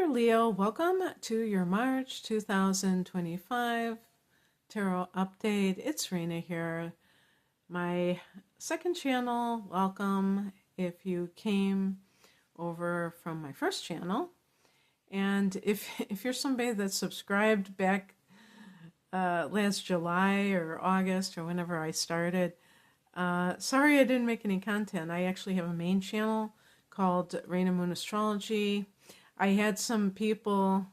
there, Leo. Welcome to your March 2025 Tarot Update. It's Rena here. My second channel. Welcome if you came over from my first channel. And if you're somebody that subscribed back last July or August or whenever I started, sorry I didn't make any content. I actually have a main channel called Raina Moon Astrology. I had some people,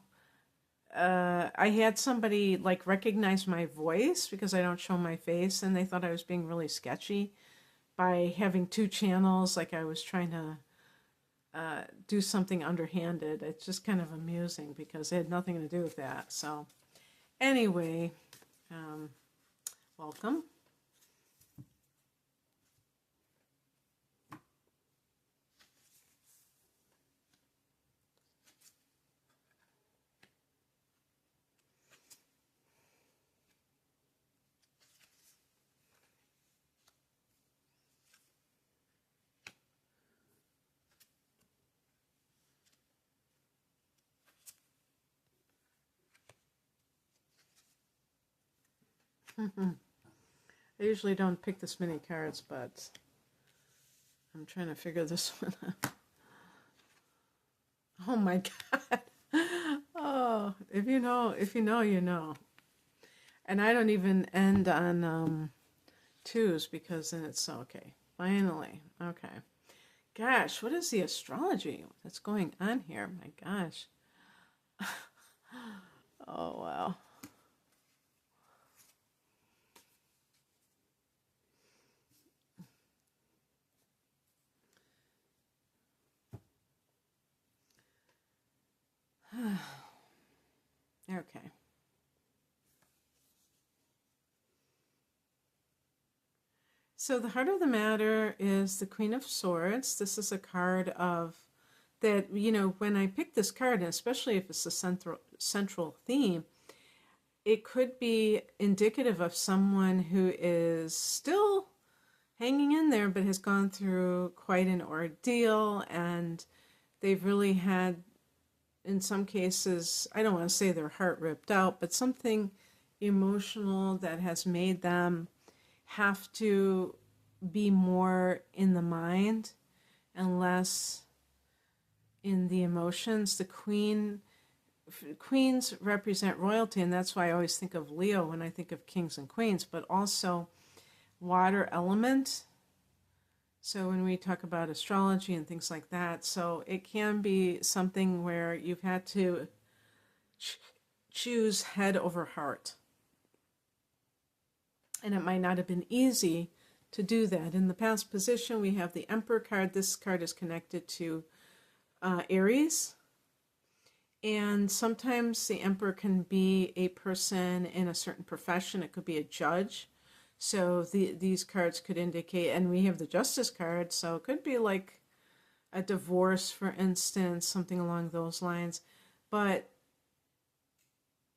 I had somebody like recognize my voice because I don't show my face, and they thought I was being really sketchy by having two channels, like I was trying to do something underhanded. It's just kind of amusing because it had nothing to do with that. So anyway, welcome. I usually don't pick this many cards, but I'm trying to figure this one out. Oh my God. Oh, if you know, you know. And I don't even end on twos because then it's okay. Finally. Okay. Gosh, what is the astrology that's going on here? My gosh. Oh, wow. Okay. So the heart of the matter is the Queen of Swords. This is a card of that, when I pick this card, and especially if it's a central theme, it could be indicative of someone who is still hanging in there but has gone through quite an ordeal, and they've really had, in some cases, I don't want to say their heart ripped out, but something emotional that has made them have to be more in the mind and less in the emotions. The queens represent royalty, and that's why I always think of Leo when I think of kings and queens, but also water element. So when we talk about astrology and things like that, so it can be something where you've had to choose head over heart. And it might not have been easy to do that. In the past position, we have the Emperor card. This card is connected to Aries. And sometimes the Emperor can be a person in a certain profession. It could be a judge. So these cards could indicate, and we have the Justice card, so it could be like a divorce, for instance, something along those lines. But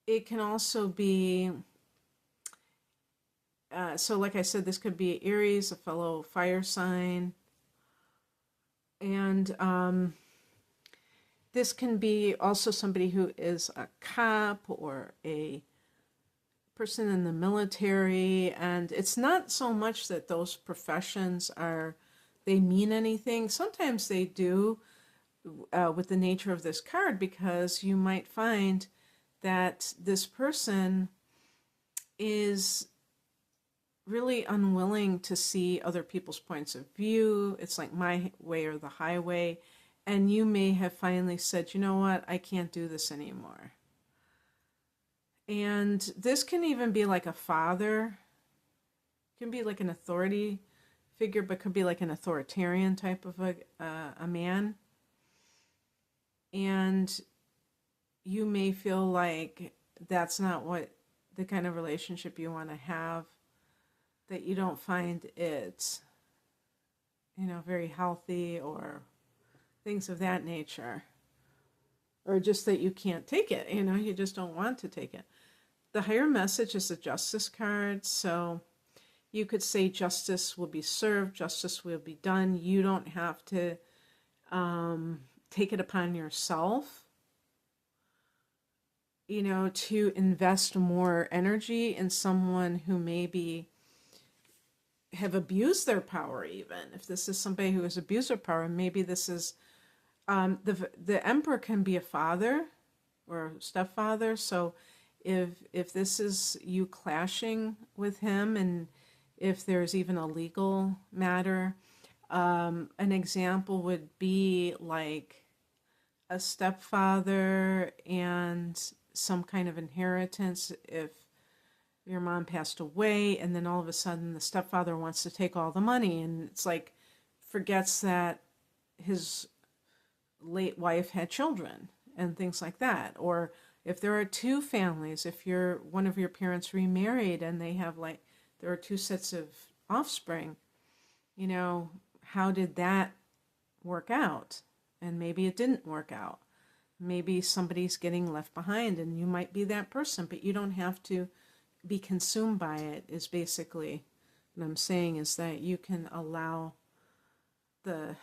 it can also be, so like I said, this could be Aries, a fellow fire sign. And this can be also somebody who is a cop or a person in the military. And it's not so much that those professions they mean anything. Sometimes they do with the nature of this card, because you might find that this person is really unwilling to see other people's points of view. It's like my way or the highway. And you may have finally said, you know what, I can't do this anymore. And this can even be like a father. It can be like an authority figure, but could be like an authoritarian type of a man. And you may feel like that's not what the kind of relationship you want to have, that you don't find it, very healthy or things of that nature, or just that you can't take it, you just don't want to take it. The higher message is the Justice card, so you could say justice will be served, justice will be done. You don't have to take it upon yourself to invest more energy in someone who maybe have abused their power. Even if this is somebody who has abused their power, maybe this is the emperor can be a father or stepfather. So if this is you clashing with him, and if there's even a legal matter, an example would be like a stepfather and some kind of inheritance. If your mom passed away and then all of a sudden the stepfather wants to take all the money, and it's like forgets that his late wife had children and things like that. Or if there are two families, if you're one of your parents remarried and they have like there are two sets of offspring, how did that work out? And maybe it didn't work out. Maybe somebody's getting left behind and you might be that person, but you don't have to be consumed by it. Is basically what I'm saying, is that you can allow the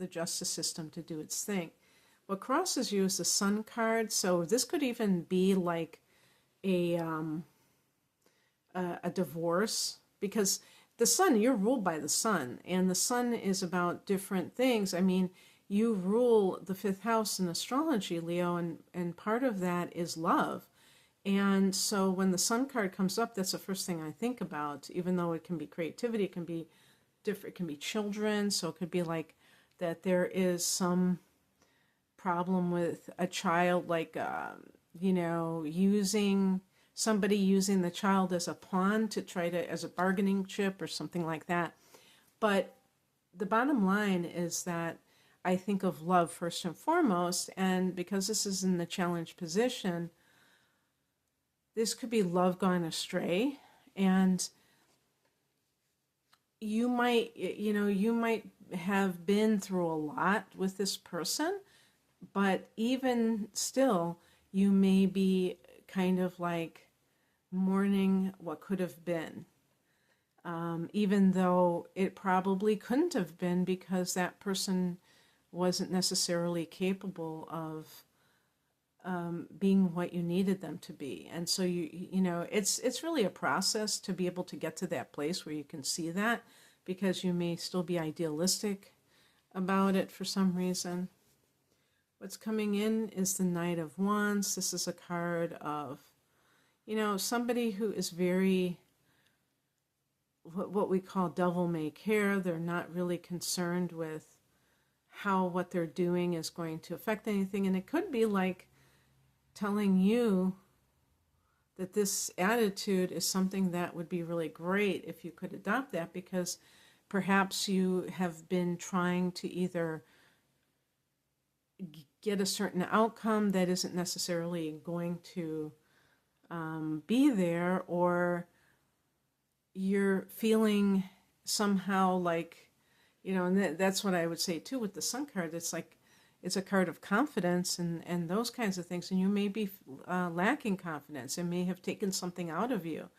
justice system to do its thing. What crosses you is the Sun card. So this could even be like a divorce, because the Sun, you're ruled by the Sun, and the Sun is about different things. I mean, you rule the fifth house in astrology, Leo, and part of that is love. And so when the Sun card comes up, that's the first thing I think about, even though it can be creativity, it can be different, it can be children. So it could be like that there is some problem with a child, like, using somebody using the child as a pawn to try to, as a bargaining chip or something like that. But the bottom line is that I think of love first and foremost, and because this is in the challenge position, this could be love gone astray, and you might have been through a lot with this person, but even still, you may be kind of like mourning what could have been, even though it probably couldn't have been, because that person wasn't necessarily capable of being what you needed them to be. And so it's really a process to be able to get to that place where you can see that, because you may still be idealistic about it for some reason. What's coming in is the Knight of Wands. This is a card of, somebody who is very, what we call devil may care. They're not really concerned with how what they're doing is going to affect anything. And it could be like telling you that this attitude is something that would be really great if you could adopt that, because perhaps you have been trying to either get a certain outcome that isn't necessarily going to be there, or you're feeling somehow like, and that's what I would say too with the Sun card. It's like, it's a card of confidence and those kinds of things. And you may be lacking confidence. It may have taken something out of you,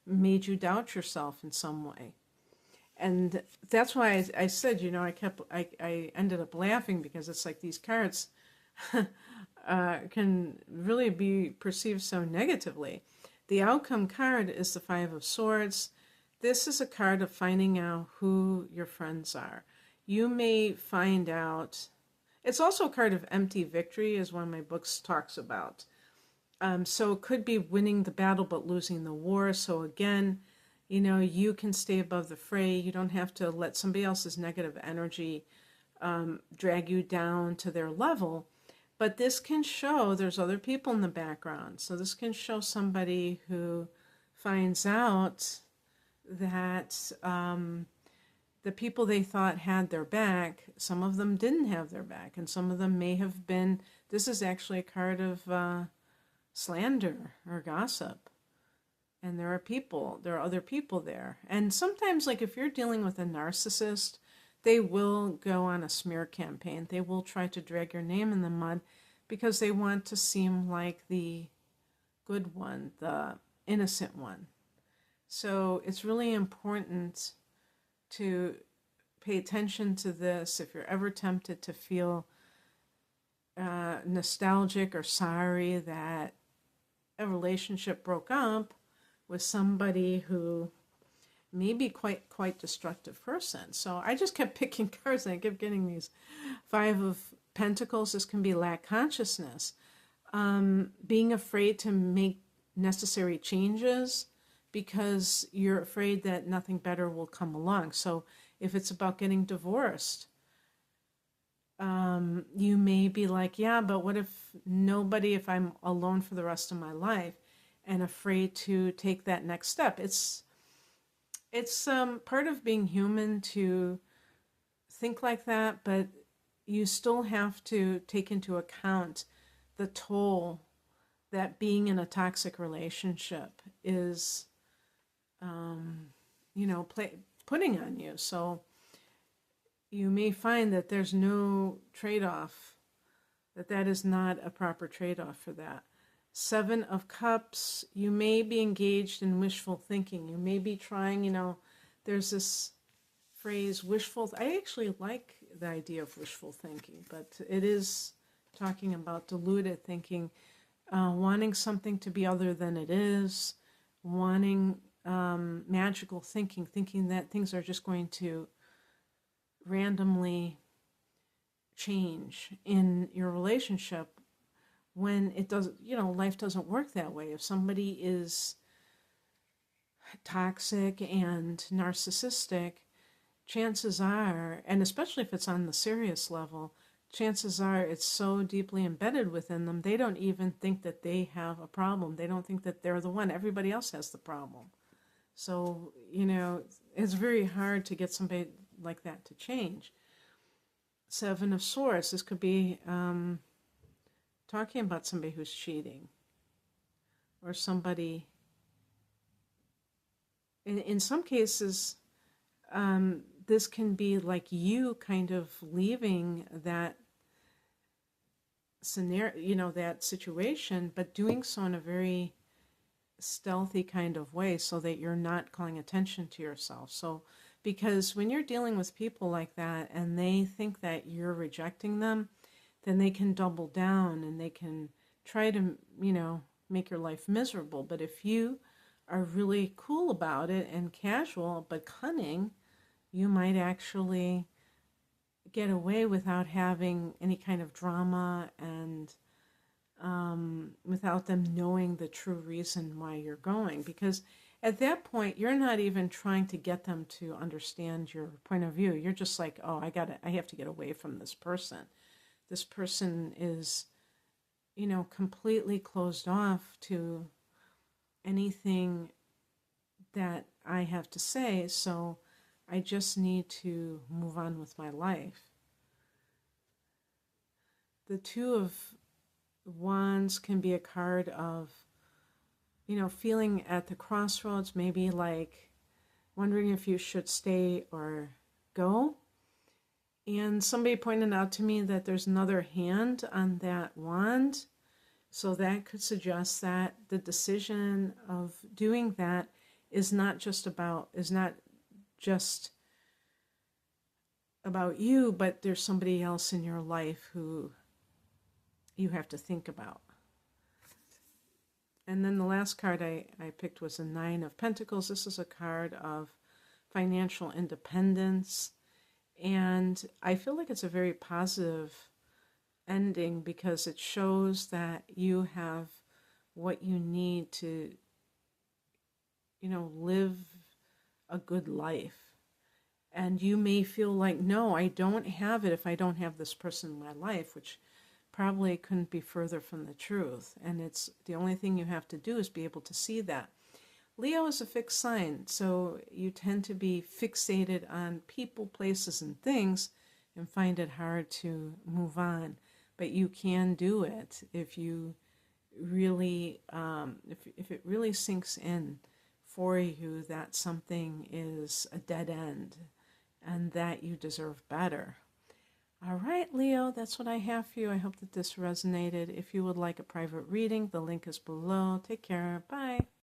made you doubt yourself in some way. And that's why I said, I ended up laughing, because it's like these cards can really be perceived so negatively. The outcome card is the Five of Swords. This is a card of finding out who your friends are. You may find out. It's also a card of empty victory, as one of my books talks about. So it could be winning the battle but losing the war. So again, you can stay above the fray. You don't have to let somebody else's negative energy drag you down to their level. But this can show there's other people in the background. So this can show somebody who finds out that the people they thought had their back, some of them didn't have their back, and some of them may have been, this is actually a card of slander or gossip. And there are other people there. And sometimes, like if you're dealing with a narcissist, they will go on a smear campaign. They will try to drag your name in the mud because they want to seem like the good one, the innocent one. So it's really important to pay attention to this. If you're ever tempted to feel nostalgic or sorry that a relationship broke up with somebody who may be quite destructive person. So I just kept picking cards and I kept getting these Five of Pentacles. This can be lack consciousness, being afraid to make necessary changes because you're afraid that nothing better will come along. So if it's about getting divorced, you may be like, yeah, but what if I'm alone for the rest of my life, and afraid to take that next step. It's part of being human to think like that, but you still have to take into account the toll that being in a toxic relationship is, putting on you. So you may find that there's no trade-off, that is not a proper trade-off for that. Seven of Cups, you may be engaged in wishful thinking. You may be trying, there's this phrase, wishful. I actually like the idea of wishful thinking, but it is talking about deluded thinking, wanting something to be other than it is, wanting magical thinking, thinking that things are just going to randomly change in your relationship, when it doesn't, life doesn't work that way. If somebody is toxic and narcissistic, chances are, and especially if it's on the serious level, chances are it's so deeply embedded within them, they don't even think that they have a problem. They don't think that they're the one. Everybody else has the problem. So, it's very hard to get somebody like that to change. Seven of Swords, this could be talking about somebody who's cheating, or somebody, in some cases, this can be like you kind of leaving that scenario, that situation, but doing so in a very stealthy kind of way so that you're not calling attention to yourself. So, because when you're dealing with people like that and they think that you're rejecting them, then they can double down and they can try to, make your life miserable. But if you are really cool about it and casual but cunning, you might actually get away without having any kind of drama and without them knowing the true reason why you're going. Because at that point, you're not even trying to get them to understand your point of view. You're just like, oh, I have to get away from this person. This person is, completely closed off to anything that I have to say, so I just need to move on with my life. The Two of Wands can be a card of, feeling at the crossroads, maybe like wondering if you should stay or go. And somebody pointed out to me that there's another hand on that wand. So that could suggest that the decision of doing that is not just about you, but there's somebody else in your life who you have to think about. And then the last card I picked was a Nine of Pentacles. This is a card of financial independence. And I feel like it's a very positive ending because it shows that you have what you need to, live a good life. And you may feel like, no, I don't have it if I don't have this person in my life, which probably couldn't be further from the truth. And it's the only thing you have to do is be able to see that. Leo is a fixed sign, so you tend to be fixated on people, places, and things and find it hard to move on. But you can do it if you really, if it really sinks in for you that something is a dead end and that you deserve better. All right, Leo, that's what I have for you. I hope that this resonated. If you would like a private reading, the link is below. Take care. Bye.